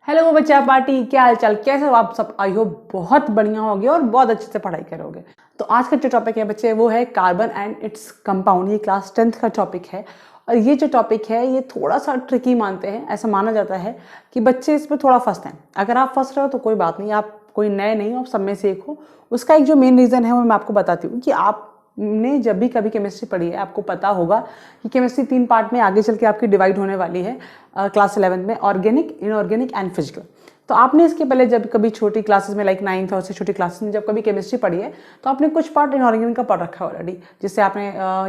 Hello बच्चा party, क्या हाल चाल, कैसे हो आप सब। आई होप बहुत बढ़िया होगे और बहुत अच्छे से पढ़ाई करोगे। तो आज का जो टॉपिक है बच्चे वो है कार्बन एंड इट्स कंपाउंड। ये क्लास 10th का टॉपिक है और ये जो टॉपिक है ये थोड़ा सा ट्रिकी मानते हैं। ऐसा माना जाता है कि बच्चे इसमें थोड़ा फंसते हैं। अगर आप फंस रहे हो तो कोई बात नहीं, आप कोई नए नहीं हो, आप सब में से एक हो। उसका एक जो मेन रीज़न है वो मैं आपको बताती हूँ कि आपने जब भी कभी केमिस्ट्री पढ़ी है आपको पता होगा कि केमिस्ट्री 3 पार्ट में आगे चल के आपकी डिवाइड होने वाली है क्लास 11 में, ऑर्गेनिक, इनऑर्गेनिक एंड फिजिकल। तो आपने इसके पहले जब कभी छोटी क्लासेस में लाइक 9th और उससे छोटी क्लासेस में जब कभी केमिस्ट्री पढ़ी है तो आपने कुछ पार्ट इनऑर्गेनिक का पढ़ रखा है ऑलरेडी, जिससे आपने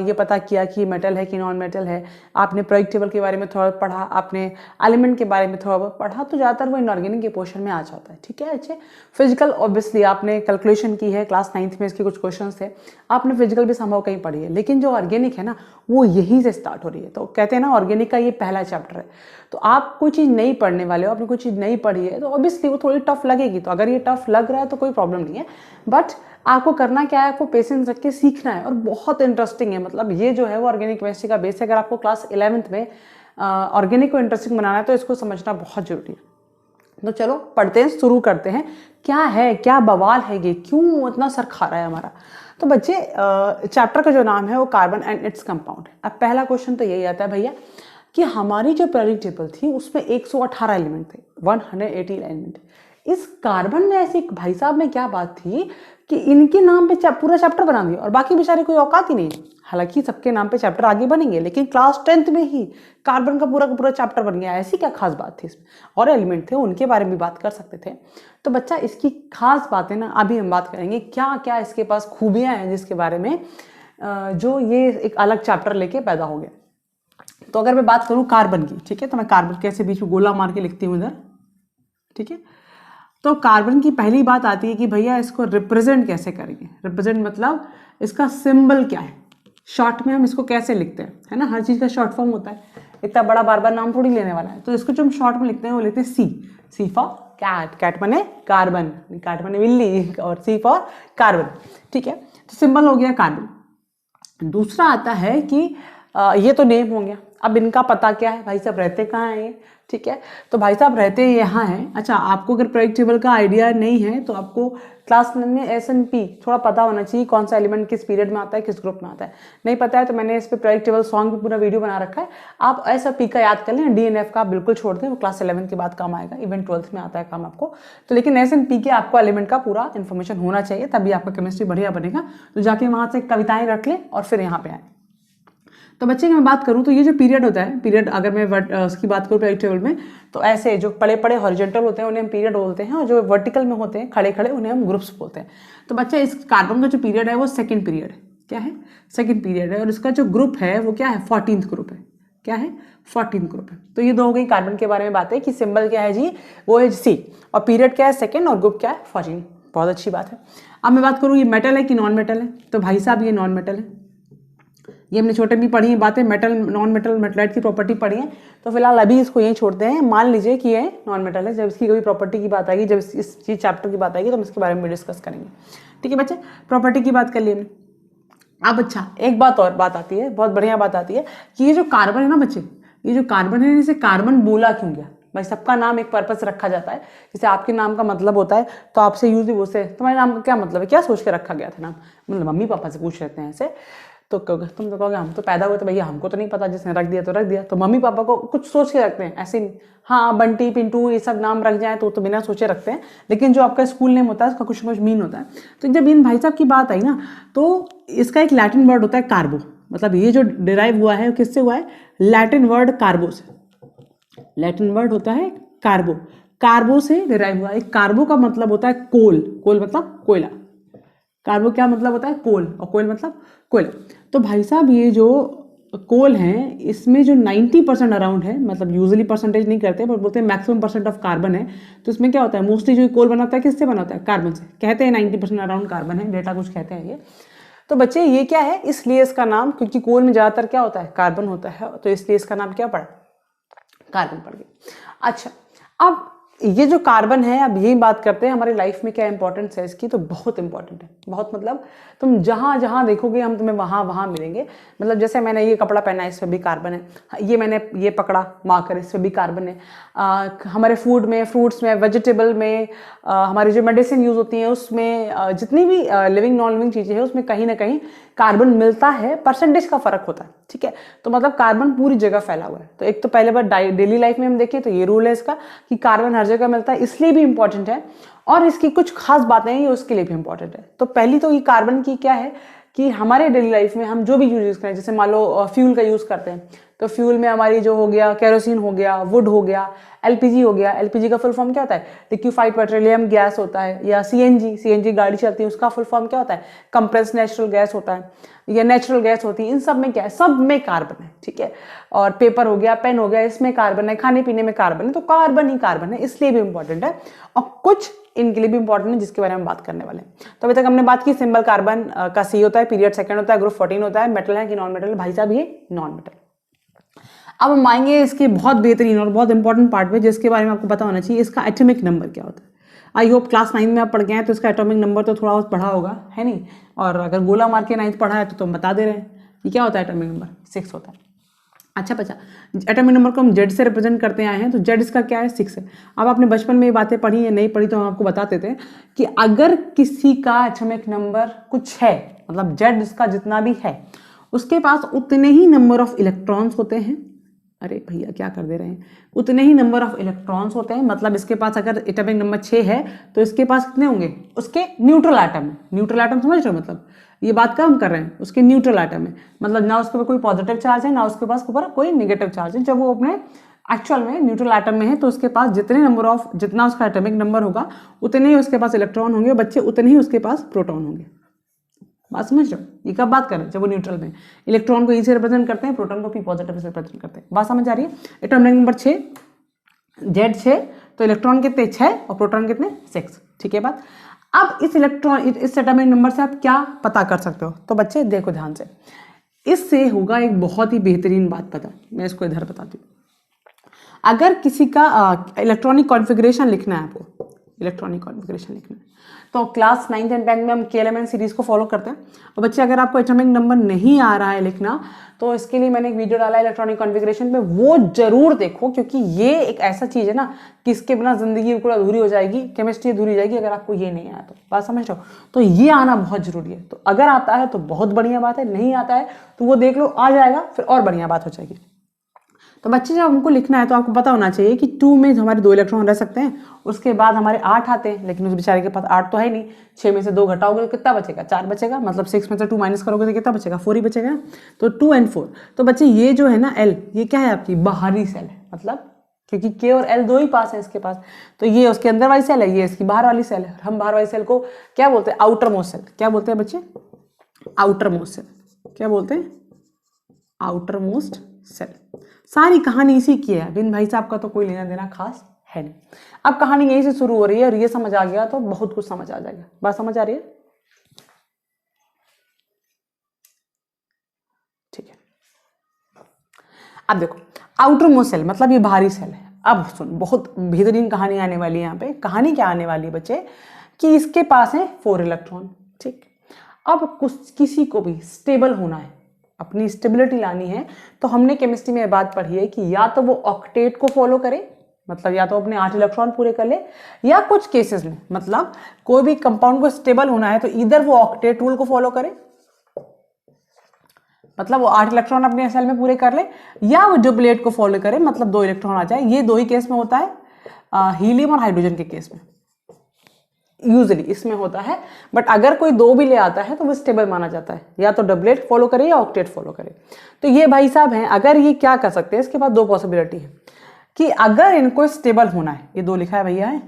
ये पता किया कि मेटल है कि नॉन मेटल है। आपने periodic टेबल के बारे में थोड़ा पढ़ा, आपने एलिमेंट के बारे में थोड़ा पढ़ा, तो ज़्यादातर वो इनऑर्गेनिक के पोर्शन में आ जाता है। ठीक है। अच्छे फिजिकल ऑब्वियसली आपने कैलकुलेशन की है, क्लास 9th में इसके कुछ क्वेश्चन थे, आपने फिजिकल भी संभव कहीं पढ़ी है। लेकिन जो ऑर्गेनिक है ना वो यहीं से स्टार्ट हो रही है। तो कहते हैं ना ऑर्गेनिक का ये पहला चैप्टर है। तो आप कोई चीज़ नहीं पढ़ने वाले हो, आपने कोई चीज़ नहीं पढ़ी है तो ऑब्वियसली वो थोड़ी टफ लगेगी। तो अगर ये टफ लग रहा है तो कोई प्रॉब्लम नहीं है, बट आपको करना क्या है, आपको पेशेंस रख के सीखना है और बहुत इंटरेस्टिंग है। मतलब ये जो है वो ऑर्गेनिक केमिस्ट्री का बेस है। अगर आपको क्लास 11th में ऑर्गेनिक को इंटरेस्टिंग बनाना है तो इसको समझना बहुत जरूरी है। तो चलो पढ़ते हैं, शुरू करते हैं। क्या है, क्या बवाल है ये, क्यों इतना सर खा रहा है हमारा। तो बच्चे चैप्टर का जो नाम है वो कार्बन एंड इट्स कंपाउंड है। अब पहला क्वेश्चन तो यही आता है भैया कि हमारी जो पीरियोडिक टेबल थी उसमें 118 एलिमेंट थे, 180 एलिमेंट। इस कार्बन में ऐसी भाई साहब में क्या बात थी कि इनके नाम पे पूरा चैप्टर बना दिया और बाकी बेचारे कोई औकात ही नहीं। हालांकि सबके नाम पे चैप्टर आगे बनेंगे लेकिन क्लास 10th में ही कार्बन का पूरा चैप्टर बन गया। ऐसी क्या खास बात थी इसमें, और एलिमेंट थे उनके बारे में भी बात कर सकते थे। तो बच्चा इसकी खास बातें ना अभी हम बात करेंगे, क्या क्या इसके पास खूबियां हैं जिसके बारे में जो ये एक अलग चैप्टर लेके पैदा हो गया। तो अगर मैं बात करूं कार्बन की, ठीक है, तो मैं कार्बन कैसे बीच में गोला मार के लिखती हूं इधर, ठीक है। तो कार्बन की पहली बात आती है कि भैया इसको रिप्रेजेंट कैसे करेंगे। रिप्रेजेंट मतलब इसका सिंबल क्या है, शॉर्ट में हम इसको कैसे लिखते हैं, है ना। हर चीज़ का शॉर्ट फॉर्म होता है, इतना बड़ा बार बार नाम थोड़ी लेने वाला है। तो इसको जो हम शॉर्ट में लिखते हैं वो लेते हैं सी। सी फॉर कैट, कैट माने कार्बन, कैट माने बिल्ली, और सी फॉर कार्बन, ठीक है। तो सिंबल हो गया कार्बन। दूसरा आता है कि ये तो नेम हो गया। अब इनका पता क्या है, भाई साहब रहते कहाँ हैं ये, ठीक है। तो भाई साहब रहते यहाँ हैं। अच्छा, आपको अगर periodic टेबल का आइडिया नहीं है तो आपको क्लास 9 में SNP थोड़ा पता होना चाहिए, कौन सा एलिमेंट किस पीरियड में आता है, किस ग्रुप में आता है। नहीं पता है तो मैंने इस पर periodic टेबल सॉन्ग पे पूरा वीडियो बना रखा है, आप SNP का याद कर लें। DNF का आप बिल्कुल छोड़ दें, वो क्लास 11 के बाद काम आएगा, इवन 12th में आता है काम आपको। तो लेकिन SNP के आपको एलिमेंट का पूरा इन्फॉर्मेशन होना चाहिए, तभी आपका केमिस्ट्री बढ़िया बनेगा। तो जाके वहाँ से कविताएं रख लें और फिर यहाँ पे आए। तो बच्चे की मैं बात करूं तो ये जो पीरियड होता है, पीरियड अगर मैं उसकी बात करूं periodic टेबल में, तो ऐसे जो पड़े पड़े हॉरिजॉन्टल होते हैं उन्हें हम पीरियड बोलते हैं, और जो वर्टिकल में होते हैं खड़े खड़े उन्हें हम ग्रुप्स बोलते हैं। तो बच्चा इस कार्बन का जो पीरियड है वो सेकंड पीरियड है। क्या है, सेकंड पीरियड है। और इसका जो ग्रुप है वो क्या है, 14th ग्रुप है। क्या है, 14th ग्रुप है। तो ये दो हो गई कार्बन के बारे में बातें कि सिंबल क्या है जी, वो है सी, और पीरियड क्या है सेकंड, और ग्रुप क्या है 14। बहुत अच्छी बात है। अब मैं बात करूँ ये मेटल है कि नॉन मेटल है, तो भाई साहब ये नॉन मेटल है। ये हमने छोटे में पढ़ी है बातें, मेटल नॉन मेटल मेटलाइट की प्रॉपर्टी पढ़ी है। तो फिलहाल अभी इसको यहीं छोड़ते हैं। मान लीजिए कि ये नॉन मेटल है, जब इसकी कभी प्रॉपर्टी की बात आएगी, जब इस चीज चैप्टर की बात आएगी तो हम इसके बारे में डिस्कस करेंगे। ठीक है बच्चे, प्रॉपर्टी की बात कर ली हमने। अब अच्छा, एक बात और बात आती है, बहुत बढ़िया बात आती है कि ये जो कार्बन है ना बच्चे, ये जो कार्बन है इसे कार्बन बोला क्यों गया। भाई सबका नाम एक पर्पस रखा जाता है। जैसे आपके नाम का मतलब होता है तो आपसे यूज भी बोलते हैं तुम्हारे नाम का क्या मतलब है, क्या सोच के रखा गया था नाम, मतलब मम्मी पापा से पूछ लेते हैं ऐसे। तो तुम तो कहोगे हम तो पैदा हुए तो भैया हमको तो नहीं पता, जिसने रख दिया तो रख दिया। तो मम्मी पापा को कुछ सोच के रखते हैं, ऐसे नहीं। हाँ, बंटी पिंटू ये सब नाम रख जाए तो बिना सोचे रखते हैं, लेकिन जो आपका स्कूल नेम होता है उसका कुछ ना कुछ मीन होता है। तो जब इन भाई साहब की बात आई ना तो इसका एक लैटिन वर्ड होता है कार्बो। मतलब ये जो डिराइव हुआ है किससे हुआ है, लैटिन वर्ड कार्बो से। लैटिन वर्ड होता है कार्बो, कार्बो से डिराइव हुआ। एक कार्बो का मतलब होता है कोल, कोल मतलब कोयला। कार्बो क्या मतलब होता है, कोल, और कोयल मतलब कोयला। तो भाई साहब ये जो कोल हैं इसमें जो 90% अराउंड है, मतलब यूजुअली परसेंटेज नहीं करते पर बोलते हैं मैक्सिमम परसेंट ऑफ कार्बन है। तो इसमें क्या होता है, मोस्टली जो कोल बनाता है किससे बनाता है, कार्बन से। कहते हैं 90% अराउंड कार्बन है, डेटा कुछ कहते हैं ये। तो बच्चे ये क्या है, इसलिए इसका नाम, क्योंकि कोल में ज़्यादातर क्या होता है, कार्बन होता है, तो इसलिए इसका नाम क्या पड़ा, कार्बन पड़ गया। अच्छा, अब ये जो कार्बन है, अब यही बात करते हैं हमारी लाइफ में क्या इंपॉर्टेंस है इसकी। तो बहुत इंपॉर्टेंट है, बहुत, मतलब तुम जहाँ जहाँ देखोगे हम तुम्हें वहाँ वहाँ मिलेंगे। मतलब जैसे मैंने ये कपड़ा पहना है, इस पर भी कार्बन है। ये मैंने ये पकड़ा मार्कर, इस पर भी कार्बन है। हमारे फूड में, फ्रूट्स में, वेजिटेबल में, हमारी जो मेडिसिन यूज़ होती है उसमें, जितनी भी लिविंग नॉन लिविंग चीज़ें हैं उसमें कहीं ना कहीं कार्बन मिलता है, परसेंटेज का फर्क होता है, ठीक है। तो मतलब कार्बन पूरी जगह फैला हुआ है। तो एक तो पहले बार डेली लाइफ में हम देखें तो ये रूल है इसका कि कार्बन हर जगह मिलता है, इसलिए भी इंपॉर्टेंट है। और इसकी कुछ खास बातें हैं, ये उसके लिए भी इंपॉर्टेंट है। तो पहली तो ये कार्बन की क्या है कि हमारे डेली लाइफ में हम जो भी यूज करें, जैसे मान लो फ्यूल का यूज़ करते हैं, तो फ्यूल में हमारी जो हो गया केरोसिन हो गया, वुड हो गया, एलपीजी हो गया। एलपीजी का फुल फॉर्म क्या होता है? लिक्विफाइड पेट्रोलियम गैस होता है। या सीएनजी गाड़ी चलती है, उसका फुल फॉर्म क्या होता है? कंप्रेस्ड नेचुरल गैस होता है, या नेचुरल गैस होती है। इन सब में क्या है? सब में कार्बन है, ठीक है। और पेपर हो गया, पेन हो गया, इसमें कार्बन है। खाने पीने में कार्बन है। तो कार्बन ही कार्बन है, इसलिए भी इंपॉर्टेंट है। और कुछ इनके लिए भी इंपॉर्टेंट है जिसके बारे में बात करने वाले हैं। तो अभी तक हमने बात की सिंबल कार्बन का सी होता है, पीरियड सेकंड होता है, ग्रुप 14 होता है, मेटल है कि नॉन मेटल? भाई साहब ये नॉन मेटल। अब हम आएंगे इसके बहुत बेहतरीन और बहुत इंपॉर्टेंट पार्ट पे, जिसके बारे में आपको पता होना चाहिए, इसका एटॉमिक नंबर क्या होता है। आई होप क्लास 9 में आप पढ़ गए हैं, तो इसका एटॉमिक नंबर तो थोड़ा बहुत पढ़ा होगा, है नहीं? और अगर गोला मार के 9th पढ़ा है तो हम बता दे रहे हैं कि क्या होता है एटॉमिक नंबर? 6 होता है। अच्छा बच्चा, एटॉमिक नंबर को हम जेड से रिप्रेजेंट करते आए हैं, तो जेड इसका क्या है? 6 है। अब आपने बचपन में ये बातें पढ़ी या नहीं पढ़ी तो हम आपको बताते थे कि अगर किसी का एटॉमिक नंबर कुछ है, मतलब जेड इसका जितना भी है, उसके पास उतने ही नंबर ऑफ इलेक्ट्रॉन्स होते हैं। अरे भैया क्या कर दे रहे हैं? उतने ही नंबर ऑफ इलेक्ट्रॉन्स होते हैं। मतलब इसके पास अगर एटॉमिक नंबर 6 है तो इसके पास कितने होंगे? उसके न्यूट्रल एटम है। न्यूट्रल एटम समझ रहे हो? मतलब ये बात कम कर रहे हैं, उसके न्यूट्रल एटम है। मतलब ना उसके ऊपर कोई पॉजिटिव चार्ज है, ना उसके पास ऊपर कोई नेगेटिव चार्ज है। जब वो अपने एक्चुअल में न्यूट्रल एटम में है तो उसके पास जितना उसका एटॉमिक नंबर होगा उतने ही उसके पास इलेक्ट्रॉन होंगे, बच्चे उतने ही उसके पास प्रोटॉन होंगे। बात समझ रहे हो? ये कब बात करें? जब वो न्यूट्रल में। इलेक्ट्रॉन को ई से रिप्रेजेंट करते हैं, प्रोटॉन को पी पॉजिटिव से रिप्रेजेंट करते हैं। बात समझ आ रही है? एटॉमिक नंबर 6, जेड 6, तो इलेक्ट्रॉन कितने? 6 और प्रोटॉन कितने? 6। ठीक है बात। अब इस एटॉमिक नंबर से आप क्या पता कर सकते हो? तो बच्चे देखो ध्यान से, इससे होगा एक बहुत ही बेहतरीन बात पता। मैं इसको इधर बताती हूँ। अगर किसी का इलेक्ट्रॉनिक कॉन्फ़िगरेशन लिखना है, आपको इलेक्ट्रॉनिक कॉन्फ़िगरेशन लिखना है, तो क्लास 9th एंड 10th में हम KLMN सीरीज को फॉलो करते हैं। और बच्चे अगर आपको एटॉमिक नंबर नहीं आ रहा है लिखना, तो इसके लिए मैंने एक वीडियो डाला है इलेक्ट्रॉनिक कॉन्फ़िगरेशन पे, वो जरूर देखो, क्योंकि ये एक ऐसा चीज़ है ना कि इसके बिना जिंदगी बिल्कुल अधूरी हो जाएगी, केमिस्ट्री अधूरी हो जाएगी अगर आपको ये नहीं आया तो। बात समझ रहे हो? तो ये आना बहुत जरूरी है। तो अगर आता है तो बहुत बढ़िया बात है, नहीं आता है तो वो देख लो, आ जाएगा फिर और बढ़िया बात हो जाएगी। तो बच्चे जब हमको लिखना है तो आपको पता होना चाहिए कि 2 में हमारे 2 इलेक्ट्रॉन रह सकते हैं, उसके बाद हमारे 8 आते हैं, लेकिन उस बेचारे के पास 8 तो है नहीं। 6 में से 2 घटाओगे तो कितना बचेगा? 4 बचेगा। मतलब 6 में से 2 माइनस करोगे तो कितना बचेगा? 4 ही बचेगा। तो 2 and 4। तो बच्चे ये जो है ना L, ये क्या है? आपकी बाहरी सेल है। मतलब क्योंकि K और L 2 ही पास है इसके पास, तो ये उसके अंदर वाली सेल है, ये इसकी बाहर वाली सेल है। हम बाहर वाली सेल को क्या बोलते हैं? Outermost cell. क्या बोलते हैं बच्चे? Outermost cell. क्या बोलते हैं? Outermost cell. सारी कहानी इसी की है। बिन भाई साहब का तो कोई लेना देना खास है नहीं। अब कहानी यहीं से शुरू हो रही है और ये समझ आ गया तो बहुत कुछ समझ आ जाएगा। बात समझ आ रही है? ठीक है। अब देखो, आउटर मोस्ट सेल मतलब ये बाहरी सेल है। अब सुन, बहुत बेहतरीन कहानी आने वाली है यहाँ पे। कहानी क्या आने वाली है बच्चे? कि इसके पास है 4 इलेक्ट्रॉन। ठीक। अब किसी को भी स्टेबल होना है, अपनी स्टेबिलिटी लानी है, तो हमने केमिस्ट्री में बात पढ़ी है कि या तो वो ऑक्टेट को फॉलो करे, मतलब या तो अपने 8 इलेक्ट्रॉन पूरे कर ले, या कुछ केसेस में मतलब कोई भी कंपाउंड को स्टेबल होना है तो इधर वो ऑक्टेट रूल को फॉलो करे, मतलब वो 8 इलेक्ट्रॉन अपने सेल में पूरे कर ले, या वो डुप्लेट को फॉलो करे, मतलब 2 इलेक्ट्रॉन आ जाए। ये 2 ही केस में होता है, हीलियम और हाइड्रोजन के केस में यूजली इसमें होता है। बट अगर कोई 2 भी ले आता है तो वो स्टेबल माना जाता है, या तो डबलेट फॉलो करे या ऑक्टेट फॉलो करे। तो ये भाई साहब हैं, अगर ये क्या कर सकते हैं, इसके पास 2 पॉसिबिलिटी है कि अगर इनको स्टेबल होना है, ये 2 लिखा है भैया है,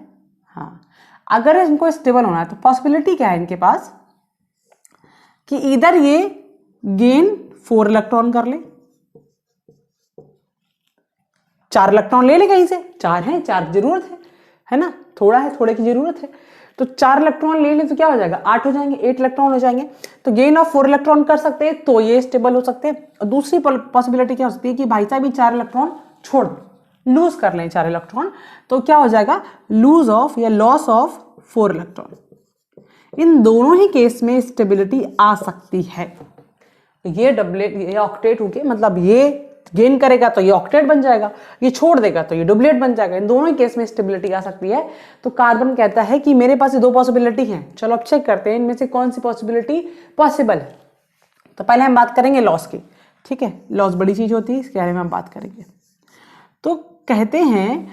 हाँ, अगर इनको स्टेबल होना है तो पॉसिबिलिटी क्या है इनके पास कि इधर ये गेन 4 इलेक्ट्रॉन कर ले, 4 इलेक्ट्रॉन ले ले कहीं से, 4 है, 4 जरूरत है ना, थोड़ा है, थोड़े की जरूरत है, तो 4 इलेक्ट्रॉन ले ले तो क्या हो जाएगा? 8 हो जाएंगे, 8 इलेक्ट्रॉन हो जाएंगे। तो गेन ऑफ 4 इलेक्ट्रॉन कर सकते हैं तो ये स्टेबल हो सकते हैं। और दूसरी पॉसिबिलिटी क्या हो सकती है कि भाई साहब भी 4 इलेक्ट्रॉन छोड़ दो, लूज कर लें 4 इलेक्ट्रॉन, तो क्या हो जाएगा, लूज ऑफ या लॉस ऑफ 4 इलेक्ट्रॉन। इन दोनों ही केस में स्टेबिलिटी आ सकती है। ये डबलेट, ये ऑक्टेट होके, मतलब ये गेन करेगा तो ये ऑक्टेट बन जाएगा, ये छोड़ देगा तो ये डुप्लेट बन जाएगा। इन दोनों ही केस में स्टेबिलिटी आ सकती है। तो कार्बन कहता है कि मेरे पास ये 2 पॉसिबिलिटी हैं, चलो अब चेक करते हैं इनमें से कौन सी पॉसिबिलिटी पॉसिबल है। तो पहले हम बात करेंगे लॉस की, ठीक है, लॉस बड़ी चीज होती है, इसके बारे में हम बात करेंगे। तो कहते हैं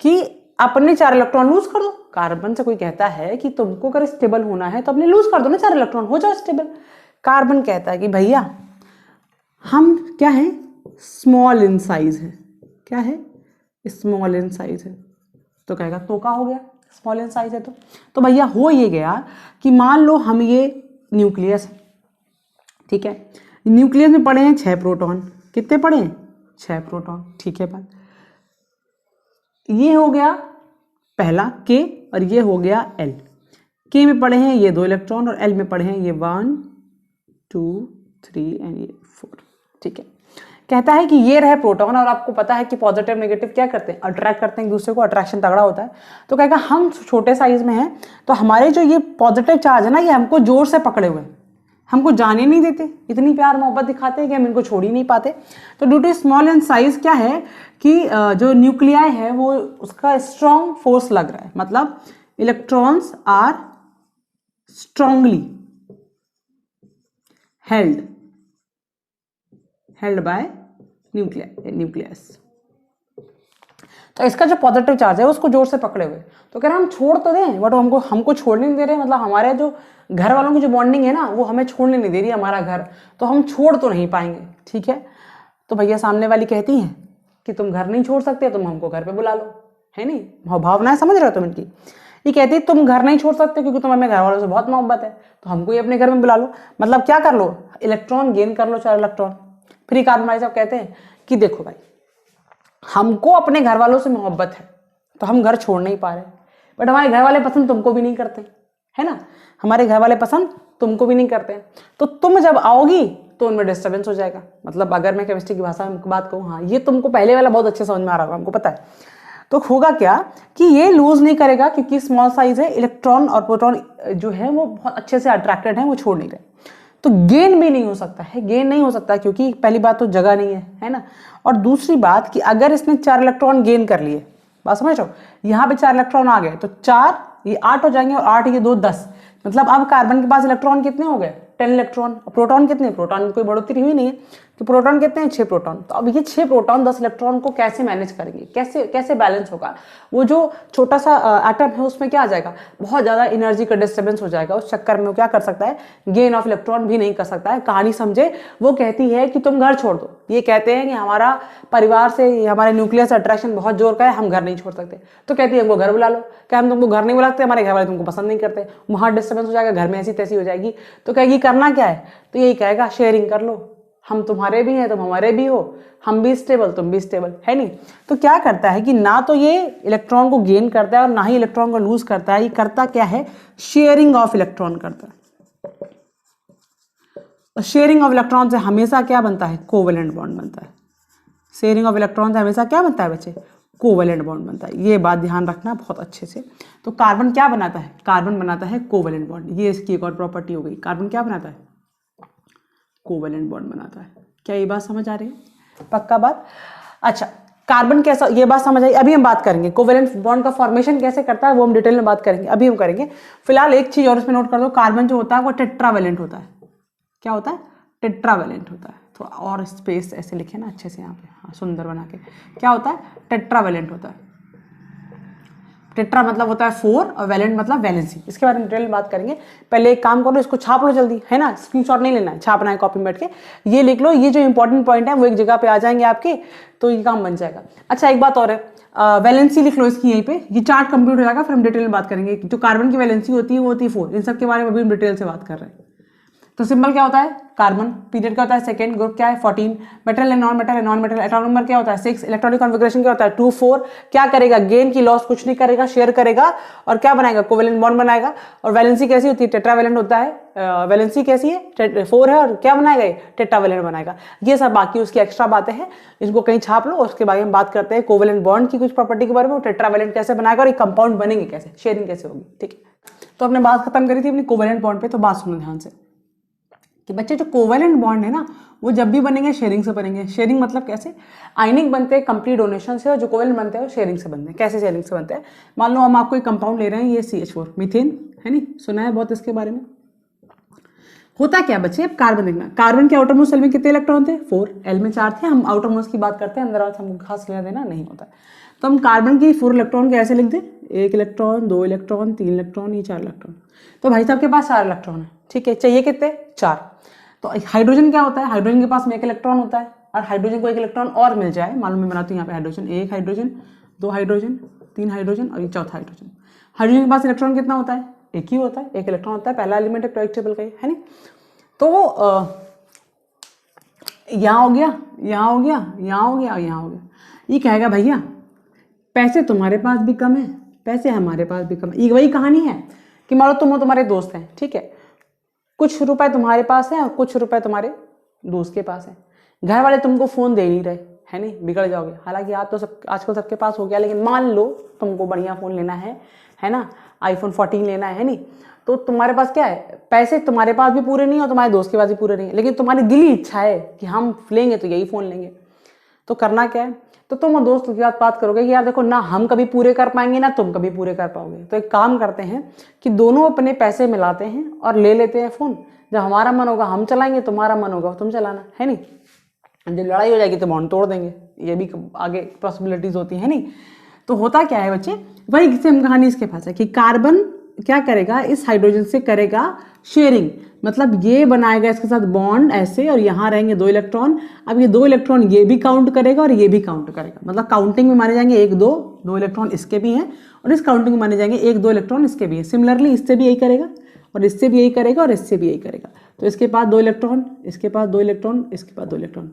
कि अपने 4 इलेक्ट्रॉन लूज कर दो। कार्बन से कोई कहता है कि तुमको अगर स्टेबल होना है तो अपने लूज कर दो ना 4 इलेक्ट्रॉन, हो जाओ स्टेबल। कार्बन कहता है कि भैया हम क्या है, स्मॉल इन साइज है। क्या है, स्मॉल इन साइज है। तो कहेगा तो क्या हो गया, स्मॉल इन साइज है तो भैया हो ये गया कि मान लो हम ये न्यूक्लियस है, ठीक है, न्यूक्लियस में पड़े हैं 6 प्रोटॉन। कितने पड़े हैं, 6 प्रोटॉन, ठीक है बात। ये हो गया पहला के और ये हो गया एल। के में पड़े हैं ये 2 इलेक्ट्रॉन और एल में पड़े हैं ये 1 2 3 एंड ये 4, ठीक है। कहता है कि ये रहे प्रोटॉन, और आपको पता है कि पॉजिटिव नेगेटिव क्या करते हैं, अट्रैक्ट करते हैं एक दूसरे को, अट्रैक्शन तगड़ा होता है। तो कहेगा हम छोटे साइज में हैं तो हमारे जो ये पॉजिटिव चार्ज है ना, ये हमको जोर से पकड़े हुए हैं, हमको जाने नहीं देते, इतनी प्यार मोहब्बत दिखाते हैं कि हम इनको छोड़ ही नहीं पाते। तो due to small in size क्या है कि जो न्यूक्लियाई है वो उसका स्ट्रॉन्ग फोर्स लग रहा है, मतलब electrons are strongly held by nucleus. तो इसका जो पॉजिटिव चार्ज है उसको जोर से पकड़े हुए। तो कह रहे हम छोड़ तो दें, बट हमको छोड़ने नहीं दे रहे, मतलब हमारे जो घर वालों की जो बॉन्डिंग है ना वो हमें छोड़ने नहीं दे रही हमारा घर, तो हम छोड़ तो नहीं पाएंगे, ठीक है। तो भैया सामने वाली कहती है कि तुम घर नहीं छोड़ सकते, तुम हमको घर पे बुला लो, है नहीं, भावनाएं समझ रहे हो तुम इनकी। ये कहती है तुम घर नहीं छोड़ सकते क्योंकि तुम हमें घर वालों से बहुत मोहब्बत है, तो हमको ही अपने घर में बुला लो। मतलब क्या कर लो, इलेक्ट्रॉन गेन कर लो 4 इलेक्ट्रॉन। फिर कार्बन भाई साहब कहते हैं कि देखो भाई, हमको अपने घर वालों से मोहब्बत है तो हम घर छोड़ नहीं पा रहे, बट हमारे घर वाले पसंद तुमको भी नहीं करते, है ना, हमारे घर वाले पसंद तुमको भी नहीं करते। तो तुम जब आओगी तो उनमें डिस्टर्बेंस हो जाएगा। मतलब अगर मैं केमिस्ट्री की भाषा में बात कहूँ, हाँ ये तुमको पहले वाला बहुत अच्छे समझ में आ रहा होगा, हमको पता है। तो होगा क्या कि ये लूज नहीं करेगा क्योंकि स्मॉल साइज है, इलेक्ट्रॉन और प्रोटॉन जो है वो बहुत अच्छे से अट्रैक्टेड है, वो छोड़ नहीं रहे। तो गेन भी नहीं हो सकता है, गेन नहीं हो सकता क्योंकि पहली बात तो जगह नहीं है ना, और दूसरी बात कि अगर इसने 4 इलेक्ट्रॉन गेन कर लिए, बात समझ रहे हो, यहाँ पे 4 इलेक्ट्रॉन आ गए तो 4 ये 8 हो जाएंगे और 8 ये 2 10, मतलब अब कार्बन के पास इलेक्ट्रॉन कितने हो गए, 10 इलेक्ट्रॉन। प्रोटॉन कितने, प्रोटॉन की कोई बढ़ोतरी हुई नहीं है, तो प्रोटॉन कितने हैं, 6 प्रोटॉन। तो अब ये 6 प्रोटॉन 10 इलेक्ट्रॉन को कैसे मैनेज करेंगे, कैसे बैलेंस होगा। वो जो छोटा सा एटम है उसमें क्या आ जाएगा, बहुत ज्यादा एनर्जी का डिस्टर्बेंस हो जाएगा। उस चक्कर में वो क्या कर सकता है, गेन ऑफ इलेक्ट्रॉन भी नहीं कर सकता है। कहानी समझे, वो कहती है कि तुम घर छोड़ दो, ये कहते हैं कि हमारा परिवार से, हमारे न्यूक्लियस अट्रैक्शन बहुत जोर का है, हम घर नहीं छोड़ सकते। तो कहती है हमको घर बुला लो, क्या हम तुमको घर नहीं बुलाते, हमारे घर वाले तुमको पसंद नहीं करते, वहां डिस्टर्बेंस हो जाएगा, घर में ऐसी तैसी हो जाएगी। तो कहेगी करना क्या है, तो यही कहेगा शेयरिंग कर लो, हम तुम्हारे भी हैं तुम हमारे भी हो, हम भी स्टेबल तुम भी स्टेबल, है नहीं। तो क्या करता है कि ना तो ये इलेक्ट्रॉन को गेन करता है और ना ही इलेक्ट्रॉन को लूज करता है, ये करता क्या है, शेयरिंग ऑफ इलेक्ट्रॉन करता है। और शेयरिंग ऑफ इलेक्ट्रॉन से हमेशा क्या बनता है, कोवेलेंट बॉन्ड बनता है। शेयरिंग ऑफ इलेक्ट्रॉन से हमेशा क्या बनता है बच्चे, कोवेलेंट बॉन्ड बनता है। ये बात ध्यान रखना बहुत अच्छे से। तो कार्बन क्या बनाता है, कार्बन बनाता है कोवेलेंट बॉन्ड। ये इसकी एक और प्रॉपर्टी हो गई, कार्बन क्या बनाता है, कोवेलेंट बॉन्ड बनाता है। क्या ये बात समझ आ रही है, पक्का बात। अच्छा, कार्बन कैसा, ये बात समझ आई। अभी हम बात करेंगे कोवेलेंट बॉन्ड का फॉर्मेशन कैसे करता है, वो हम डिटेल में बात करेंगे, अभी हम करेंगे। फिलहाल एक चीज और इसमें नोट कर दो, कार्बन जो होता है वो टेट्रावेलेंट होता है। क्या होता है, टेट्रावेलेंट होता है। तो और स्पेस ऐसे लिखे ना अच्छे से यहाँ पे, हाँ सुंदर बना के। क्या होता है, टेट्रावेलेंट होता है। टेट्रा मतलब होता है 4 और वैलेंट मतलब वैलेंसी। इसके बारे में डिटेल में बात करेंगे। पहले एक काम करो, इसको छाप लो जल्दी, है ना, स्क्रीनशॉट नहीं लेना है, छापना है कॉपी में बैठ के। ये लिख लो, ये जो इंपॉर्टेंट पॉइंट है वो एक जगह पे आ जाएंगे आपके, तो ये काम बन जाएगा। अच्छा एक बात और है, वैलेंसी लिख लो इसकी यहीं पे, ये चार्ट कंप्लीट हो जाएगा, फिर हम डिटेल में बात करेंगे। जो कार्बन की वैलेंसी होती है वो होती है 4। इन सब के बारे में अभी हम डिटेल से बात कर रहे हैं। तो सिंबल क्या होता है कार्बन, पीरियड क्या होता है सेकेंड, ग्रुप क्या है 14, metal and non metal, non metal, atomic number क्या होता है 6, इलेक्ट्रॉनिक कॉन्फ़िगरेशन क्या होता है 2 4। क्या करेगा गेन की लॉस कुछ नहीं करेगा, शेयर करेगा और क्या बनाएगा कोवेलेंट बॉन्ड बनाएगा। और वैलेंसी कैसी होती है टेट्रावेलेंट होता है, वैलेंसी कैसी है 4 है और क्या बनाएगा टेट्रावेलेंट बनाएगा। ये सब बाकी उसकी एक्स्ट्रा बातें हैं, इसको कहीं छाप लो, उसके बारे में बात करते हैं कोवेलेंट बॉन्ड की कुछ प्रॉपर्टी के बारे में, टेट्रावेलेंट कैसे बनाएगा और ये कंपाउंड बनेंगे कैसे, शेयरिंग कैसे होगी। ठीक है, तो हमने बात खत्म करी थी अपनी कोवेलेंट बॉन्ड पे। तो बात सुनो ध्यान से कि बच्चे जो कोवेलेंट बॉन्ड है ना वो जब भी बनेंगे शेयरिंग से बनेंगे। शेयरिंग मतलब कैसे, आयनिक बनते हैं कंप्लीट डोनेशन से और जो कोवेलेंट बनते हैं वो शेयरिंग से बनते हैं। कैसे शेयरिंग से बनते हैं, मान लो हम आपको एक कंपाउंड ले रहे हैं, ये CH4 मीथेन है नहीं, सुना है बहुत इसके बारे में। होता क्या बच्चे, अब कार्बन देखना, कार्बन के आउटर मोस्ट सेल में कितने इलेक्ट्रॉन थे 4, एल में 4 थे। हम आउटर मोस्ट की बात करते हैं, अंदर हमको खास लेना देना नहीं होता। तो हम कार्बन की 4 इलेक्ट्रॉन को ऐसे लिख दें, 1 इलेक्ट्रॉन 2 इलेक्ट्रॉन 3 इलेक्ट्रॉन, ये 4 इलेक्ट्रॉन। तो भाई साहब के पास 4 इलेक्ट्रॉन है, ठीक है, चाहिए कितने 4। तो हाइड्रोजन क्या होता है, हाइड्रोजन के पास में 1 इलेक्ट्रॉन होता है और हाइड्रोजन को 1 इलेक्ट्रॉन और मिल जाए, मालूम मैं बनाती हूँ यहाँ पे हाइड्रोजन, 1 हाइड्रोजन 2 हाइड्रोजन 3 हाइड्रोजन और ये चौथा हाइड्रोजन। हाइड्रोजन के पास इलेक्ट्रॉन कितना होता है, 1 ही होता है, 1 इलेक्ट्रॉन होता है, पहला एलिमेंट है periodic टेबल का है नहीं। तो यहाँ हो गया, यहाँ हो गया, यहाँ हो गया, यहाँ हो गया। ये कहेगा भैया पैसे तुम्हारे पास भी कम है, पैसे हमारे पास भी कम है। ये वही कहानी है कि मान लो तुम और तुम्हारे दोस्त हैं, ठीक है, कुछ रुपए तुम्हारे पास हैं और कुछ रुपए तुम्हारे दोस्त के पास है। घर वाले तुमको फ़ोन दे नहीं रहे है नहीं, बिगड़ जाओगे। हालांकि आज तो सब आजकल सबके पास हो गया, लेकिन मान लो तुमको बढ़िया फ़ोन लेना है ना, iPhone 14 लेना है नहीं, तो तुम्हारे पास क्या है, पैसे तुम्हारे पास भी पूरे नहीं और तुम्हारे दोस्त के पास भी पूरे नहीं है, लेकिन तुम्हारी दिली इच्छा है कि हम लेंगे तो यही फ़ोन लेंगे। तो करना क्या है, तो तुम दोस्त के साथ बात करोगे कि यार देखो ना हम कभी पूरे कर पाएंगे ना तुम कभी पूरे कर पाओगे। तो एक काम करते हैं कि दोनों अपने पैसे मिलाते हैं और ले लेते हैं फ़ोन। जब हमारा मन होगा हम चलाएंगे, तुम्हारा मन होगा तुम चलाना, है नहीं। जब लड़ाई हो जाएगी तो बॉन्ड तोड़ देंगे, ये भी आगे पॉसिबिलिटीज़ होती है नहीं। तो होता क्या है बच्चे, वही सेम कहानी इसके पास है कि कार्बन क्या करेगा, इस हाइड्रोजन से करेगा शेयरिंग, मतलब ये बनाएगा इसके साथ बॉन्ड ऐसे और यहाँ रहेंगे 2 इलेक्ट्रॉन। अब ये 2 इलेक्ट्रॉन ये भी काउंट करेगा और ये भी काउंट करेगा, मतलब काउंटिंग में माने जाएंगे 1 2 इलेक्ट्रॉन इसके भी हैं और इस काउंटिंग में माने जाएंगे 1 2 इलेक्ट्रॉन इसके भी हैं। सिमिलरली इससे भी यही करेगा और इससे भी यही करेगा और इससे भी यही करेगा। तो इसके पास 2 इलेक्ट्रॉन, इसके पास 2 इलेक्ट्रॉन, इसके पास 2 इलेक्ट्रॉन।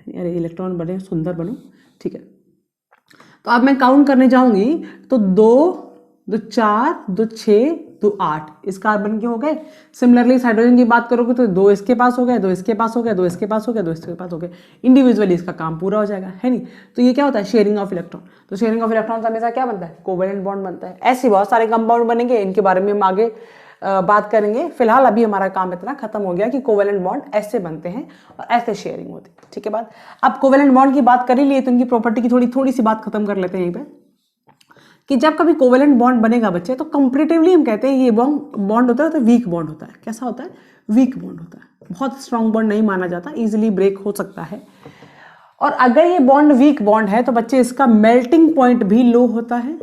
अरे इलेक्ट्रॉन बने सुंदर बनो, ठीक है। तो अब मैं काउंट करने जाऊंगी तो 2 2 4 2 6 2 8 इस कार्बन के हो गए। सिमिलरली इस हाइड्रोजन की बात करोगे तो 2 इसके पास हो गए, 2 इसके पास हो गए, 2 इसके पास हो गए, 2 इसके पास हो गए। इंडिविजुअली इसका काम पूरा हो जाएगा, है नहीं। तो ये क्या होता है शेयरिंग ऑफ इलेक्ट्रॉन। तो शेयरिंग ऑफ इलेक्ट्रॉन हमेशा क्या बनता है, कोवेलेंट बॉन्ड बनता है। ऐसे बहुत सारे कंपाउंड बनेंगे, इनके बारे में हम आगे बात करेंगे। फिलहाल अभी हमारा काम इतना खत्म हो गया कि कोवेलेंट बॉन्ड ऐसे बनते हैं और ऐसे शेयरिंग होती है, ठीक है। बात अब कोवेलेंट बॉन्ड की बात कर ही लिए तो इनकी प्रॉपर्टी की थोड़ी सी बात खत्म कर लेते हैं यहीं पे कि जब कभी कोवेलेंट बॉन्ड बनेगा बच्चे तो कंपैरेटिवली हम कहते हैं ये बॉन्ड होता है तो वीक बॉन्ड होता है। कैसा होता है, वीक बॉन्ड होता है, बहुत स्ट्रॉन्ग बॉन्ड नहीं माना जाता, इजीली ब्रेक हो सकता है। और अगर ये बॉन्ड वीक बॉन्ड है तो बच्चे इसका मेल्टिंग पॉइंट भी लो होता है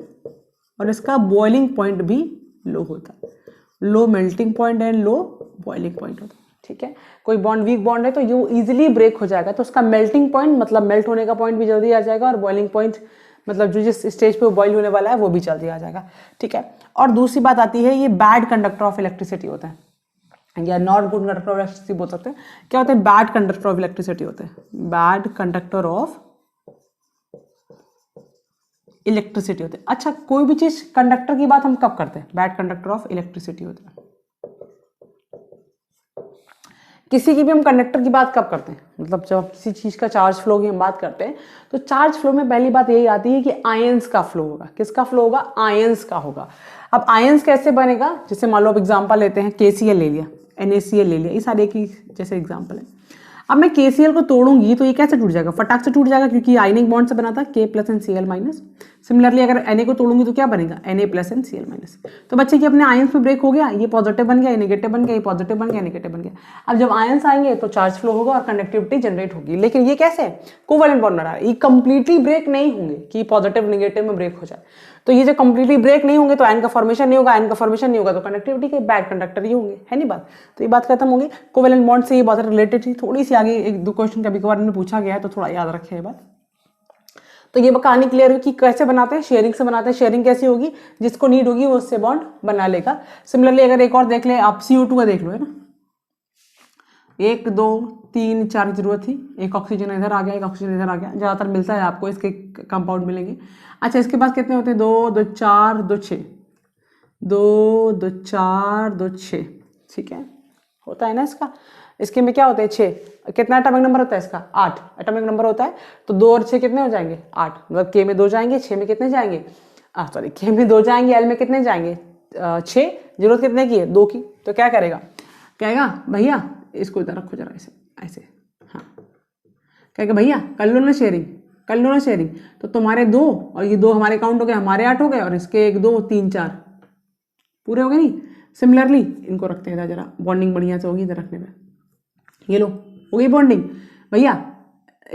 और इसका बॉइलिंग पॉइंट भी लो होता है। Low melting point and low boiling point होता है, ठीक है। कोई बॉन्ड वीक बॉन्ड है तो ये इजीली ब्रेक हो जाएगा, तो उसका मेल्टिंग पॉइंट मतलब मेल्ट होने का पॉइंट भी जल्दी आ जाएगा और बॉइलिंग पॉइंट मतलब जो जिस स्टेज पे वो बॉइल होने वाला है वो भी जल्दी आ जाएगा, ठीक है। और दूसरी बात आती है ये बैड कंडक्टर ऑफ इलेक्ट्रिसिटी होता है या not good conductor of electricity बोल सकते हैं। क्या होते हैं, बैड कंडक्टर ऑफ इलेक्ट्रिसिटी होते हैं, बैड कंडक्टर ऑफ इलेक्ट्रिसिटी होते हैं। अच्छा, कोई भी चीज कंडक्टर की बात हम कब करते हैं, बैड कंडक्टर ऑफ इलेक्ट्रिसिटी होते हैं। किसी की भी हम कंडक्टर की बात कब करते हैं, मतलब जब किसी चीज का चार्ज फ्लो की हम बात करते हैं तो चार्ज फ्लो में पहली बात यही आती है कि आयंस का फ्लो होगा। किसका फ्लो होगा, आयंस का होगा। अब आयंस कैसे बनेगा, जैसे मान लो आप एग्जांपल लेते हैं, KCl ले लिया, NaCl ले लिया, ये सारे एक ही जैसे एग्जांपल है। अब मैं KCl को तोड़ूंगी तो ये कैसे टूट जाएगा, फटाक से टूट जाएगा क्योंकि आयनिक बॉन्ड से बना था K plus and Cl minus. Similarly अगर Na को तोड़ूंगी तो क्या बनेगा, Na plus and Cl minus. तो बच्चे की अपने आयंस में ब्रेक हो गया, ये पॉजिटिव बन गया, ये नेगेटिव बन गया, ये पॉजिटिव बन गया, नेगेटिव बन गया। अब जब आयंस आएंगे तो चार्ज फ्लो होगा और कंडक्टिविटी जनरेट होगी। लेकिन ये कैसे, कोवेलेंट बॉन्ड बना रहा है, ये कंप्लीटली ब्रेक नहीं होंगे कि पॉजिटिव नेगेटिव में ब्रेक हो जाए। तो ये जो कंप्लीटली ब्रेक नहीं होंगे तो आयन का फॉर्मेशन नहीं होगा, आयन का फॉर्मेशन नहीं होगा तो कंडक्टिविटी के बैड कंडक्टर ही होंगे, है नहीं बात। तो ये बात खत्म होगी। कोवेलेंट बॉन्ड से ये बात रिलेटेड थी, थोड़ी सी आगे 1-2 क्वेश्चन कभी कभार में पूछा गया है तो थोड़ा याद रखें ये बात। तो ये कहानी क्लियर हुई कि कैसे बनाते हैं, शेयरिंग से बनाते हैं। शेयरिंग कैसी होगी, जिसको नीड होगी वो उससे बॉन्ड बना लेगा। सिमिलरली अगर एक और देख ले आप, CO2 का देख लो, है ना, 1 2 3 4 की जरूरत थी, एक ऑक्सीजन इधर आ गया, एक ऑक्सीजन इधर आ गया, ज़्यादातर मिलता है आपको, इसके कंपाउंड मिलेंगे। अच्छा इसके पास कितने होते हैं, 2 2 4 2 6, 2 2 4 2 6, ठीक है, होता है ना इसका। इसके में क्या होता है 6, कितना एटॉमिक नंबर होता है इसका, 8 एटॉमिक नंबर होता है। तो 2 और 6 कितने हो जाएंगे, 8, मतलब के में 2 जाएंगे, 6 में कितने जाएंगे, सॉरी के में 2 जाएंगे, एल में कितने जाएंगे 6, जरूरत कितने की है, 2 की। तो क्या करेगा, कहेगा भैया इसको इधर रखो जरा, ऐसे ऐसे, हाँ, कहेगा भैया कर लो ना शेयरिंग, कर लो ना शेयरिंग। तो तुम्हारे 2 और ये 2 हमारे काउंट हो गए, हमारे 8 हो गए, और इसके 1 2 3 4 पूरे हो गए नहीं। सिमिलरली इनको रखते हैं इधर जरा, बॉन्डिंग बढ़िया से होगी इधर रखने में। ये लो हो गई बॉन्डिंग भैया,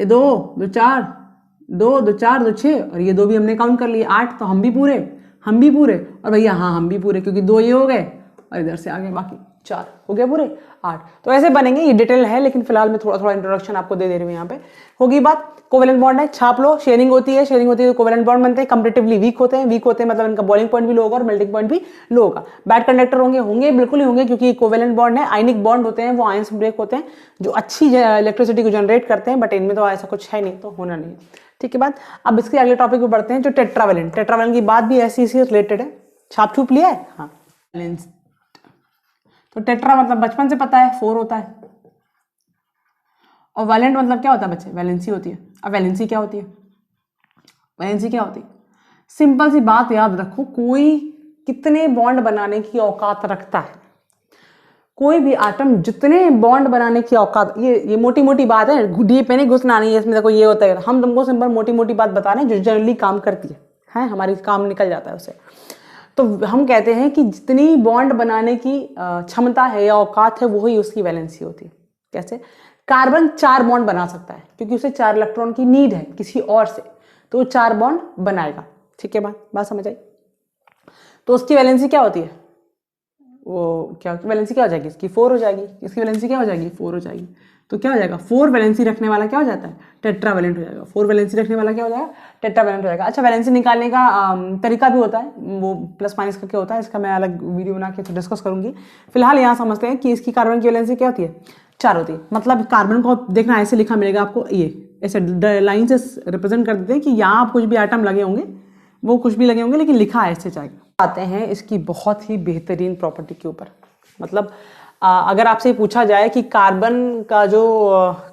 2 2 4 2 2 4 2 6, और ये 2 भी हमने काउंट कर लिए 8, तो हम भी पूरे, हम भी पूरे, और भैया हाँ हम भी पूरे, क्योंकि 2 ये हो गए और इधर से आ गए बाकी 4, हो गया पूरे 8। तो ऐसे बनेंगे, ये डिटेल है लेकिन फिलहाल मैं थोड़ा थोड़ा इंट्रोडक्शन आपको दे रही हूँ यहाँ पे। होगी बात, कोवेलेंट बॉन्ड है, छाप लो, शेयरिंग होती है, शेयरिंग होती है तो कोवेलेंट बॉन्ड बनते हैं, कंपैरेटिवली वीक होते हैं, वीक होते हैं मतलब इनका बॉइलिंग पॉइंट भी लो होगा और मेल्टिंग पॉइंट भी लो होगा। बैड कंडक्टर होंगे, होंगे बिल्कुल ही होंगे, क्योंकि कोवेलेंट बॉन्ड है, आयनिक बॉन्ड होते हैं, वो आयंस ब्रेक होते हैं जो अच्छी इलेक्ट्रिसिटी को जनरेट करते हैं, बट इनमें तो ऐसा कुछ है नहीं, तो होना नहीं है, ठीक है बात। अब इसके अगले टॉपिक पे बढ़ते हैं, जो टेट्रावेलेंट, टेट्रावेलेंट की बात भी ऐसी इसी रिलेटेड है, छाप छूप लिया है, हाँ। तो टेट्रा मतलब बचपन से पता है 4 होता है, और वैलेंट मतलब क्या होता है बच्चे, वैलेंसी होती है। अब वैलेंसी क्या होती है, वैलेंसी क्या होती है, सिंपल सी बात याद रखो, कोई कितने बॉन्ड बनाने की औकात रखता है, कोई भी आटम जितने बॉन्ड बनाने की औकात, ये मोटी मोटी बात है, डीप में नहीं घुसना नहीं है इसमें, देखो ये होता है, हम तुमको सिंपल मोटी मोटी बात बता रहे हैं जो जनरली काम करती है, हमारी काम निकल जाता है उससे। तो हम कहते हैं कि जितनी बॉन्ड बनाने की क्षमता है या औकात है, वही उसकी वैलेंसी होती है। कैसे, कार्बन 4 बॉन्ड बना सकता है, क्योंकि उसे 4 इलेक्ट्रॉन की नीड है किसी और से, तो वो 4 बॉन्ड बनाएगा, ठीक है, बात समझ आई। तो उसकी वैलेंसी क्या होती है, वो क्या वैलेंसी क्या हो जाएगी इसकी, 4 हो जाएगी, इसकी वैलेंसी क्या हो जाएगी, 4 हो जाएगी। तो क्या हो जाएगा, 4 वैलेंसी रखने वाला क्या हो जाता है, टेट्रावेलेंट हो जाएगा। 4 वैलेंसी रखने वाला क्या हो जाएगा, टेट्रावेलेंट हो जाएगा। अच्छा वैलेंसी निकालने का तरीका भी होता है, वो प्लस माइनस करके होता है, इसका मैं अलग वीडियो बना के डिस्कस करूंगी। फिलहाल यहाँ समझते हैं कि इसकी कार्बन की वैलेंसी क्या होती है, 4 होती है। मतलब कार्बन को देखना ऐसे लिखा मिलेगा आपको, ये ऐसे लाइन से रिप्रेजेंट कर देते हैं कि यहाँ आप कुछ भी आइटम लगे होंगे, वो कुछ भी लगे होंगे, लेकिन लिखा ऐसे जाएगा। आते हैं इसकी बहुत ही बेहतरीन प्रॉपर्टी के ऊपर। मतलब अगर आपसे पूछा जाए कि कार्बन का जो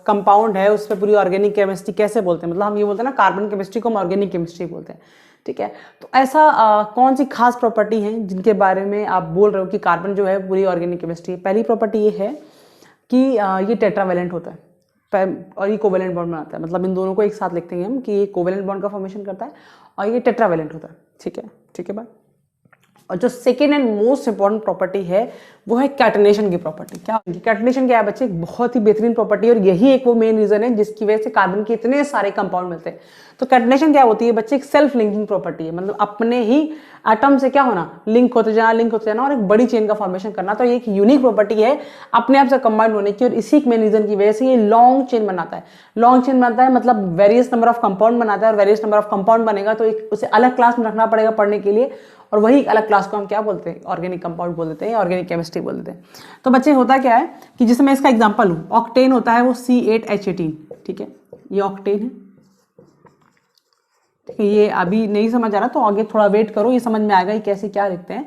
कंपाउंड है उस पर पूरी ऑर्गेनिक केमिस्ट्री कैसे बोलते हैं, मतलब हम ये बोलते हैं ना कार्बन केमिस्ट्री को हम ऑर्गेनिक केमिस्ट्री बोलते हैं, ठीक है। तो ऐसा कौन सी खास प्रॉपर्टी है जिनके बारे में आप बोल रहे हो कि कार्बन जो है पूरी ऑर्गेनिक केमिस्ट्री। पहली प्रॉपर्टी ये है कि ये टेट्रावेलेंट होता है और ये कोवेलेंट बॉन्ड बनाता है, मतलब इन दोनों को एक साथ लिखते हैं हम कि ये कोवेलेंट बॉन्ड का फॉर्मेशन करता है और ये टेट्रावेलेंट होता है, ठीक है बात। और जो second and most important property है वो है कैटनेशन की प्रॉपर्टी। क्या होगी कैटनेशन, क्या है बच्चे, बहुत ही बेहतरीन प्रॉपर्टी है और यही एक वो मेन रीजन है जिसकी वजह से कार्बन के इतने सारे कंपाउंड मिलते हैं। तो कैटनेशन क्या होती है बच्चे, एक सेल्फ लिंकिंग प्रॉपर्टी है, मतलब अपने ही एटम से क्या होना, लिंक होते जाना और एक बड़ी चेन का फॉर्मेशन करना। तो ये एक यूनिक प्रॉपर्टी है अपने आप से कंबाइंड होने की, और इसी मेन रीजन की वजह से ये लॉन्ग चेन बनाता है। लॉन्ग चेन बनाता है मतलब वेरियस नंबर ऑफ कंपाउंड बनाता है, और वेरियस नंबर ऑफ कंपाउंड बनेगा तो उसे अलग क्लास में रखना पड़ेगा पढ़ने के लिए, और वही अलग क्लास को हम क्या बोलते हैं, ऑर्गेनिक कंपाउंड बोल देते हैं, ऑर्गेनिक केमिस्ट्री बोल देते हैं। तो बच्चे होता क्या है कि जैसे मैं इसका एग्जांपल लूँ, ऑक्टेन होता है वो C8H18, ठीक है, ये ऑक्टेन है, ठीक है। ये अभी नहीं समझ आ रहा तो आगे थोड़ा वेट करो, ये समझ में आएगा ये कैसे क्या लिखते हैं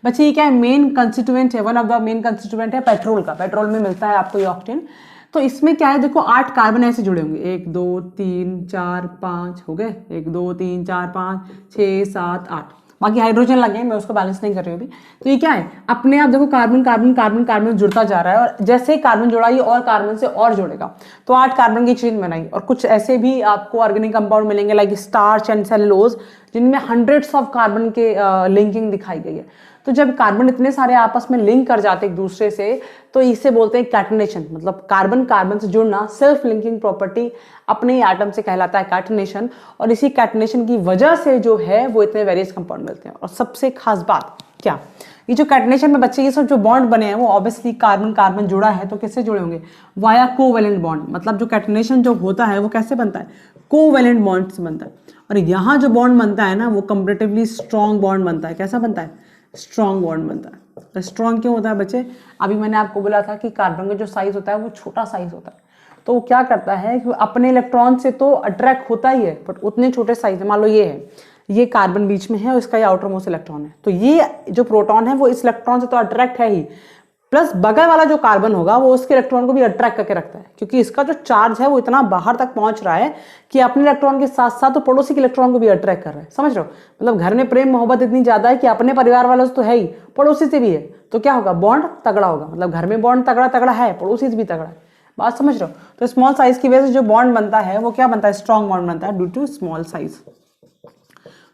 बच्चे। ये क्या है, मेन कंस्टिट्यूएंट है, one of the main constituent है पेट्रोल का, पेट्रोल में मिलता है आपको ये ऑक्टेन। तो इसमें क्या है देखो, 8 कार्बन ऐसे जुड़े होंगे, 1 2 3 4 5 हो गए, 1 2 3 4 5 6 7 8, बाकी हाइड्रोजन लगे, मैं उसको बैलेंस नहीं कर रही हूँ अभी। तो ये क्या है, अपने आप देखो कार्बन कार्बन कार्बन कार्बन जुड़ता जा रहा है, और जैसे ही कार्बन जुड़ा ये और कार्बन से और जुड़ेगा, तो 8 कार्बन की चेन बनाई। और कुछ ऐसे भी आपको ऑर्गेनिक कंपाउंड मिलेंगे लाइक स्टार्च एंड सेलुलोज, जिनमें हंड्रेड्स ऑफ कार्बन के लिंकिंग दिखाई गई है। तो जब कार्बन इतने सारे आपस में लिंक कर जाते एक दूसरे से, तो इसे बोलते हैं कैटनेशन, मतलब कार्बन कार्बन से जुड़ना, सेल्फ लिंकिंग प्रॉपर्टी अपने ही एटम से कहलाता है कैटनेशन। और इसी कैटनेशन की वजह से जो है वो इतने वेरियस कंपाउंड मिलते हैं। और सबसे खास बात क्या, ये जो कैटनेशन में बच्चे ये सब जो बॉन्ड बने हैं वो ऑब्वियसली कार्बन कार्बन जुड़ा है, तो किससे जुड़े होंगे, वाया कोवेलेंट बॉन्ड। मतलब जो कैटनेशन जो होता है वो कैसे बनता है, कोवेलेंट बॉन्ड से बनता है। और यहाँ जो बॉन्ड बनता है ना वो कंपैरेटिवली स्ट्रॉन्ग बॉन्ड बनता है। कैसा बनता है, स्ट्रॉन्ग बॉन्ड बनता है। स्ट्रॉन्ग क्यों होता है बच्चे? अभी मैंने आपको बोला था कि कार्बन का जो साइज होता है वो छोटा साइज होता है, तो वो क्या करता है कि अपने इलेक्ट्रॉन से तो अट्रैक्ट होता ही है, बट उतने छोटे साइज, मान लो ये है, ये कार्बन बीच में है और इसका ये आउटर मोस्ट इलेक्ट्रॉन है, तो ये जो प्रोटॉन है वो इस इलेक्ट्रॉन से तो अट्रैक्ट है ही, प्लस बगल वाला जो कार्बन होगा वो उसके इलेक्ट्रॉन को भी अट्रैक्ट करके रखता है, क्योंकि इसका जो चार्ज है वो इतना बाहर तक पहुंच रहा है कि अपने इलेक्ट्रॉन के साथ साथ तो पड़ोसी के इलेक्ट्रॉन को भी अट्रैक्ट कर रहा है। समझ रहे हो? मतलब घर में प्रेम मोहब्बत इतनी ज्यादा है कि अपने परिवार वालों से तो है ही, पड़ोसी से भी है, तो क्या होगा? बॉन्ड तगड़ा होगा। मतलब घर में बॉन्ड तगड़ा तगड़ा है, पड़ोसी से भी तगड़ा है। बात समझ रहे हो? तो स्मॉल साइज की वजह से जो बॉन्ड बनता है वो क्या बनता है? स्ट्रॉन्ग बॉन्ड बनता है ड्यू टू स्मॉल साइज।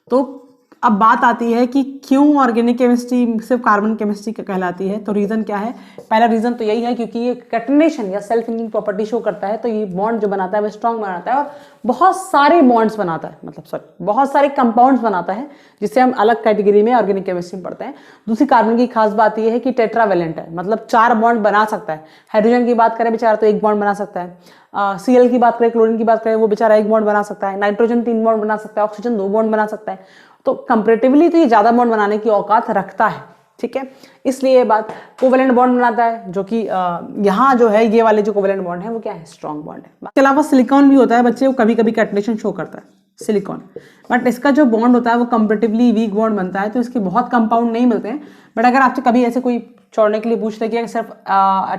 तो अब बात आती है कि क्यों ऑर्गेनिक केमिस्ट्री सिर्फ कार्बन केमिस्ट्री कहलाती है। तो रीजन क्या है? पहला रीजन तो यही है क्योंकि ये कैटनेशन या सेल्फ लिंकिंग प्रॉपर्टी शो करता है, तो ये बॉन्ड जो बनाता है वो स्ट्रॉन्ग बनाता है और बहुत सारे बॉन्ड्स बनाता है, मतलब सॉरी बहुत सारे कंपाउंड्स बनाता है, जिससे हम अलग कैटेगरी में ऑर्गेनिक केमिस्ट्री में पढ़ते हैं। दूसरी कार्बन की खास बात यह है कि टेट्रावेलेंट है, मतलब 4 बॉन्ड बना सकता है। हाइड्रोजन की बात करें बेचारा तो 1 बॉन्ड बना सकता है, Cl की बात करें, क्लोरीन की बात करें, वो बेचारा 1 बॉन्ड बना सकता है, नाइट्रोजन 3 बॉन्ड बना सकता है, ऑक्सीजन 2 बॉन्ड बना सकता है। तो कंपैरेटिवली तो ये ज्यादा बॉन्ड बनाने की औकात रखता है, ठीक है। इसलिए ये बात कोवेलेंट बॉन्ड बनाता है, जो कि यहाँ जो है ये वाले जो कोवेलेंट बॉन्ड है वो क्या है? स्ट्रॉन्ग बॉन्ड है। इसके अलावा सिलिकॉन भी होता है बच्चे, वो कभी कभी कैटनेशन शो करता है सिलिकॉन, बट इसका जो बॉन्ड होता है वो कंपैरेटिवली वीक बॉन्ड बनता है, तो इसके बहुत कंपाउंड नहीं मिलते हैं। बट अगर आपसे कभी ऐसे कोई छोड़ने के लिए पूछ रहे कि सिर्फ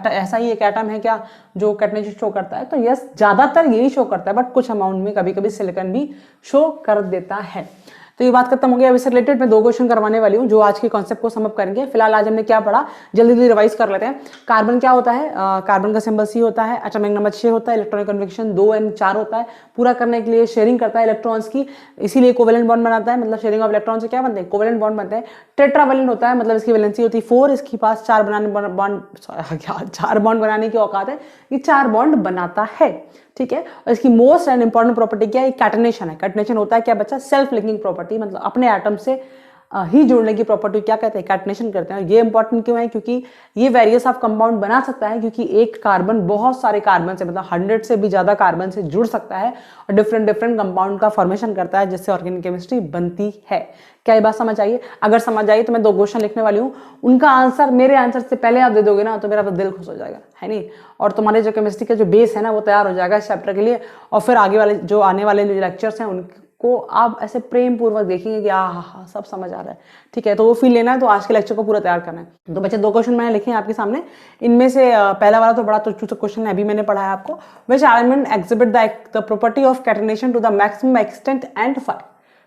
ऐसा ही एक एटम है क्या जो कैटनेशन शो करता है, तो यस ज्यादातर यही शो करता है, बट कुछ अमाउंट में कभी कभी सिलिकॉन भी शो कर देता है। तो ये बात खत्म हो गया। अब इससे रिलेटेड मैं 2 क्वेश्चन करवाने वाली हूँ जो आज के कॉन्सेप्ट को समअप करेंगे। फिलहाल आज हमने क्या पढ़ा, जल्दी जल्दी रिवाइज कर लेते हैं। कार्बन क्या होता है? कार्बन का सिंबल C होता है, एटॉमिक नंबर 6 होता है, इलेक्ट्रॉनिक कन्फिग्रेशन 2n4 होता है, पूरा करने के लिए शेयरिंग करता है इलेक्ट्रॉन्स की, इसीलिए कोवेलेंट बॉन्ड बनाता है। मतलब शेयरिंग ऑफ इलेक्ट्रॉन से क्या बनते हैं? कोवेलेंट बॉन्ड बनते हैं। टेट्रावेलेंट होता है, मतलब इसकी वैलेंसी होती है 4, इसके पास 4 बॉन्ड बनाने की औकात है, ये 4 बॉन्ड बनाता है, ठीक है। और इसकी मोस्ट एंड इंपॉर्टेंट प्रॉपर्टी क्या है? कैटनेशन है। कैटनेशन होता है क्या बच्चा? सेल्फ लिंकिंग प्रॉपर्टी, मतलब अपने एटम से ही जोड़ने की प्रॉपर्टी क्या कहते हैं? कैटनेशन करते हैं। और ये इंपॉर्टेंट क्यों है? क्योंकि ये वेरियस ऑफ कंपाउंड बना सकता है, क्योंकि एक कार्बन बहुत सारे कार्बन से, मतलब 100 से भी ज्यादा कार्बन से जुड़ सकता है और डिफरेंट डिफरेंट कंपाउंड का फॉर्मेशन करता है, जिससे ऑर्गेनिक केमिस्ट्री बनती है। क्या ये बात समझ आई? अगर समझ आई तो मैं 2 क्वेश्चन लिखने वाली हूँ, उनका आंसर मेरे आंसर से पहले आप दे दोगे ना तो मेरा तो दिल खुश हो जाएगा, है नहीं? और तुम्हारे जो केमिस्ट्री का जो बेस है ना वो तैयार हो जाएगा इस चैप्टर के लिए, और फिर आगे वाले जो आने वाले लेक्चर्स हैं उनको आप ऐसे प्रेम पूर्वक देखेंगे कि हाँ सब समझ आ रहा है, ठीक है। तो वो फील लेना है तो आज के लेक्चर को पूरा तैयार करना है। तो बच्चे 2 क्वेश्चन मैंने लिखे हैं आपके सामने, इनमें से पहला वाला तो बड़ा तुच्छ क्वेश्चन है, अभी मैंने पढ़ाया आपको। Which element exhibit the property of catenation to the maximum extent and five.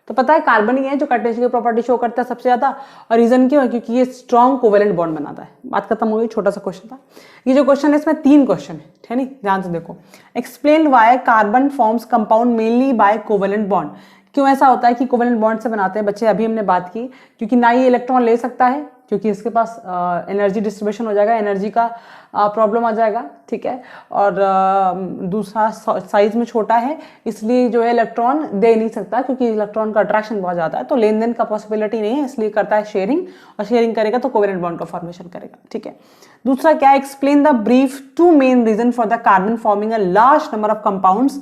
तो पता है कार्बन ही है जो कैटनेशन की प्रॉपर्टी शो करता है सबसे ज्यादा, और रीजन क्यों है? क्योंकि ये स्ट्रॉन्ग कोवेलेंट बॉन्ड बनाता है। बात खत्म हो गई, छोटा सा क्वेश्चन था। ये जो क्वेश्चन है इसमें 3 क्वेश्चन है नहीं, ध्यान से देखो। Explain why carbon forms compound mainly by covalent bond. क्यों ऐसा होता है कि कोवेलेंट बॉन्ड से बनाते हैं बच्चे? अभी हमने बात की, क्योंकि ना ये इलेक्ट्रॉन ले सकता है, क्योंकि इसके पास एनर्जी डिस्ट्रीब्यूशन हो जाएगा, एनर्जी का प्रॉब्लम आ जाएगा, ठीक है। और दूसरा साइज में छोटा है, इसलिए जो है इलेक्ट्रॉन दे नहीं सकता, क्योंकि इलेक्ट्रॉन का अट्रैक्शन बहुत ज़्यादा है, तो लेन देन का पॉसिबिलिटी नहीं है, इसलिए करता है शेयरिंग, और शेयरिंग करेगा तो कोवेलेंट बॉन्ड का फॉर्मेशन करेगा, ठीक है। दूसरा क्या है? Explain the brief 2 main reason for the carbon forming a large number of compounds.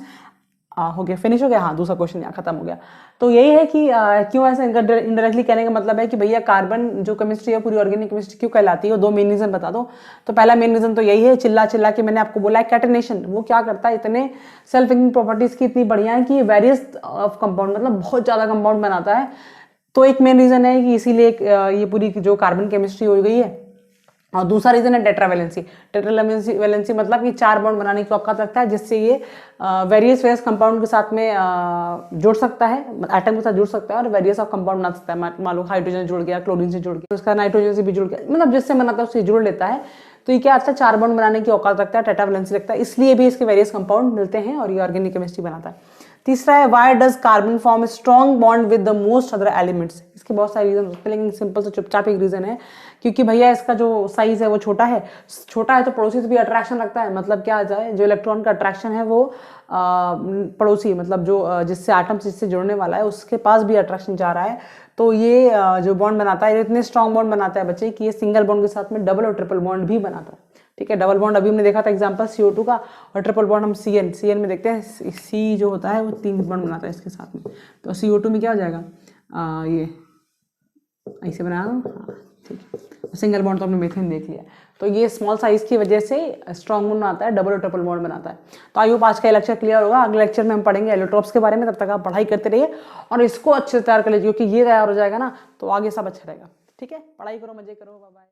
हो गया, फिनिश हो गया। हाँ, दूसरा क्वेश्चन यहाँ खत्म हो गया। तो यही है कि क्यों ऐसे इनडायरेक्टली कहने का मतलब है कि भैया कार्बन जो केमिस्ट्री है पूरी ऑर्गेनिक केमिस्ट्री क्यों कहलाती है? 2 मेन रीजन बता दो। तो पहला मेन रीजन तो यही है, चिल्ला चिल्ला के मैंने आपको बोला है, कैटनेशन। वो क्या करता है? इतने सेल्फ लिंकिंग प्रॉपर्टीज की इतनी बढ़िया है कि वेरियस ऑफ कंपाउंड, मतलब बहुत ज्यादा कंपाउंड बनाता है। तो एक मेन रीजन है कि इसीलिए ये पूरी जो कार्बन केमिस्ट्री हो गई है। और दूसरा रीजन है टेट्रावेलेंसी। टेट्रावेलेंसी मतलब कि 4 बॉन्ड बनाने की औकात रखता है, जिससे ये वेरियस कंपाउंड के साथ में जुड़ सकता है, एटम के साथ जुड़ सकता है और वेरियस ऑफ कंपाउंड बना सकता है। मान लो हाइड्रोजन जुड़ गया, क्लोरीन से जुड़ गया, उसका नाइट्रोजन से भी जुड़ गया, मतलब जिससे बनाता है उससे जुड़ लेता है। तो ये क्या अच्छा 4 बॉन्ड बनाने की औकात रखता है, टेट्रावेलेंसी रखता है, इसलिए भी इसके वेरियस कंपाउंड मिलते हैं और ये ऑर्गेनिक केमिस्ट्री बनाता है। तीसरा है why does carbon form strong bond with the most other elements. इसके बहुत सारे रीजन होते हैं, लेकिन सिंपल से चुपचाप एक रीजन है, क्योंकि भैया इसका जो साइज है वो छोटा है तो पड़ोसी से भी अट्रैक्शन रखता है। मतलब क्या आ जाए, जो इलेक्ट्रॉन का अट्रैक्शन है वो पड़ोसी, मतलब जो जिससे एटम जिससे जुड़ने वाला है उसके पास भी अट्रैक्शन जा रहा है। तो ये जो बॉन्ड बनाता है इतने स्ट्रॉन्ग बॉन्ड बनाता है बच्चे कि ये सिंगल बॉन्ड के साथ में डबल और ट्रिपल बॉन्ड भी बनाता है, ठीक है। डबल बॉन्ड अभी हमने देखा था एग्जांपल CO2 का, और ट्रिपल बॉन्ड हम CN में देखते हैं। C जो होता है वो 3 बॉन्ड बनाता है इसके साथ में, तो CO2 में क्या हो जाएगा? ये ऐसे बनाया, हाँ ठीक है। सिंगल बॉन्ड तो हमने मीथेन देख लिया। तो ये स्मॉल साइज की वजह से स्ट्रॉन्ग बॉन्ड बनाता है, डबल और ट्रिपल बॉन्ड बनाता है। तो आई होप आज का लेक्चर क्लियर होगा। अगले लेक्चर में हम पढ़ेंगे एलोट्रोप्स के बारे में। तब तक आप पढ़ाई करते रहिए और इसको अच्छे से तैयार कर लीजिए, क्योंकि ये तैयार हो जाएगा ना तो आगे सब अच्छा रहेगा। ठीक है, पढ़ाई करो, मजे करो, बाय बाय।